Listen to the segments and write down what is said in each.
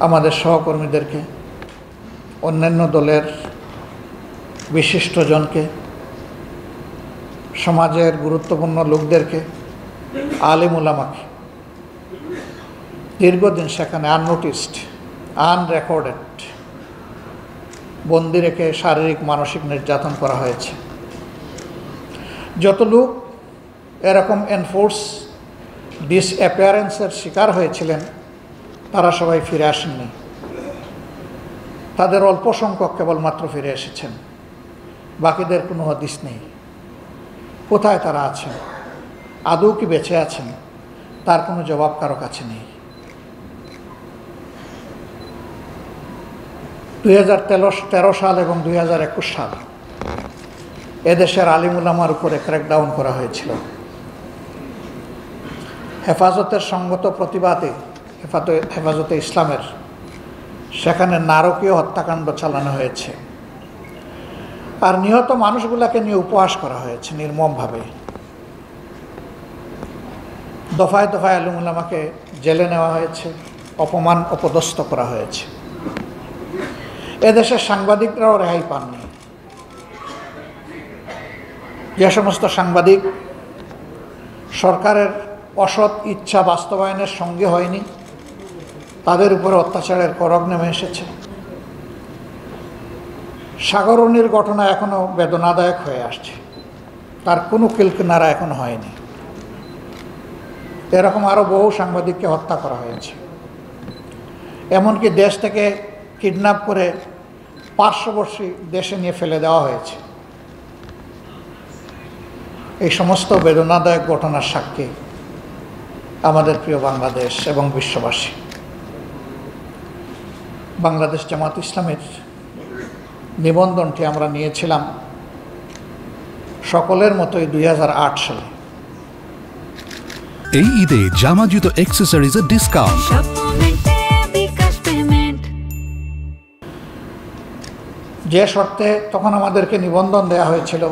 আমাদের সহকর্মীদেরকে, অন্যান্য দলের বিশিষ্টজনকে, সমাজের গুরুত্বপূর্ণ লোকদেরকে, আলেম উলামাকে দীর্ঘদিন সেখানে আননোটিসড, আনরেকর্ডেড বন্দি রেখে শারীরিক মানসিক নির্যাতন করা হয়েছে। যত লোক এরকম এনফোর্স ডিসঅ্যাপিয়ারেন্সের শিকার হয়েছিলেন তারা সবাই ফিরে আসেননি। তাদের অল্প সংখ্যক কেবলমাত্র ফিরে এসেছেন, বাকিদের কোনো হদিস নেই। কোথায় তারা আছেন, আদৌ কি বেঁচে আছেন, তার কোনো জবাব কারো কাছে নেই। 2013 সাল এবং 2021 সাল এদেশের আলিম উলামার উপরে ক্র্যাকডাউন করা হয়েছিল। হেফাজতের সঙ্গত প্রতিবাদে হেফাজতে ইসলামের সেখানে নারকীয় হত্যাকাণ্ড চালানো হয়েছে, আর নিহত মানুষগুলোকে নিয়ে উপহাস করা হয়েছে নির্মমভাবে। দফায় দফায় আলিম উলামাকে জেলে নেওয়া হয়েছে, অপমান অপদস্থ করা হয়েছে। এদেশের সাংবাদিকরাও রেহাই পাননি। যে সমস্ত সাংবাদিক সরকারের অসৎ ইচ্ছা বাস্তবায়নের সঙ্গে হয়নি, তাদের উপরে অত্যাচারের করগ নেমে এসেছে। সাগরণীর ঘটনা এখনও বেদনাদায়ক হয়ে আসছে, তার কোনো কিলকিনারা এখনো হয়নি। এরকম আরও বহু সাংবাদিককে হত্যা করা হয়েছে, এমনকি দেশ থেকে কিডন্যাপ করে পার্শ্ববর্তী দেশে নিয়ে ফেলে দেওয়া হয়েছে। এই সমস্ত বেদনাদায়ক ঘটনার সাক্ষী আমাদের প্রিয় বাংলাদেশ এবং বিশ্ববাসী। বাংলাদেশ জামাত ইসলামের নিবন্ধনটি আমরা নিয়েছিলাম সকলের মতোই 2008 সালে। এই ঈদে জামা জুতো অ্যাক্সেসরিজের ডিসকাউন্ট। যে শর্তে তখন আমাদেরকে নিবন্ধন দেওয়া হয়েছিল,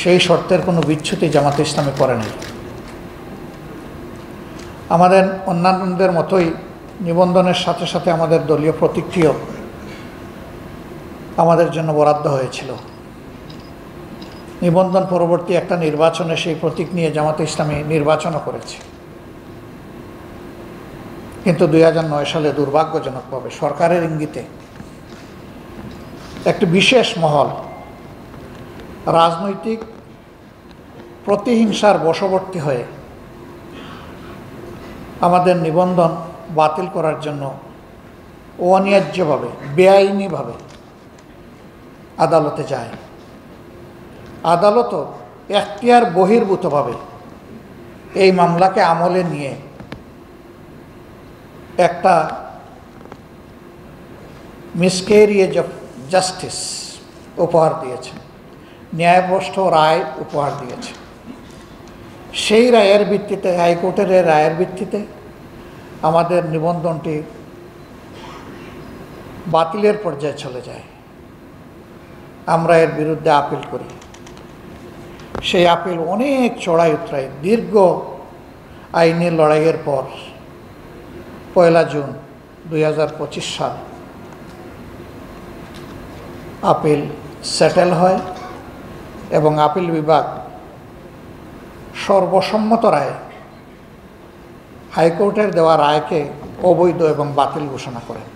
সেই শর্তের কোনো বিচ্যুতি জামাত ইসলামে করে নাই। আমাদের অন্যান্যদের মতোই নিবন্ধনের সাথে সাথে আমাদের দলীয় প্রতীকটিও আমাদের জন্য বরাদ্দ হয়েছিল। নিবন্ধন পরবর্তী একটা নির্বাচনে সেই প্রতীক নিয়ে জামাতে ইসলামী নির্বাচনও করেছে, কিন্তু 2009 সালে দুর্ভাগ্যজনকভাবে সরকারের ইঙ্গিতে একটি বিশেষ মহল রাজনৈতিক প্রতিহিংসার বশবর্তী হয়ে আমাদের নিবন্ধন বাতিল করার জন্য অন্যায্যভাবে, বেআইনিভাবে আদালতে যায়। আদালতও এখতিয়ার বহির্ভূতভাবে এই মামলাকে আমলে নিয়ে একটা মিসক্যারিয়েজ অফ জাস্টিস উপহার দিয়েছে, ন্যায়ভ্রষ্ট রায় উপহার দিয়েছে। সেই রায়ের ভিত্তিতে, হাইকোর্টের রায়ের ভিত্তিতে আমাদের নিবন্ধনটি বাতিলের পর্যায়ে চলে যায়। আমরা এর বিরুদ্ধে আপিল করি। সেই আপিল অনেক চড়াই উতরাই, দীর্ঘ আইনি লড়াইয়ের পর 1 জুন 2025 সাল আপিল সেটেল হয় এবং আপিল বিভাগ সর্বসম্মত রায়ে হাইকোর্টের দেওয়া রায়কে অবৈধ এবং বাতিল ঘোষণা করেন।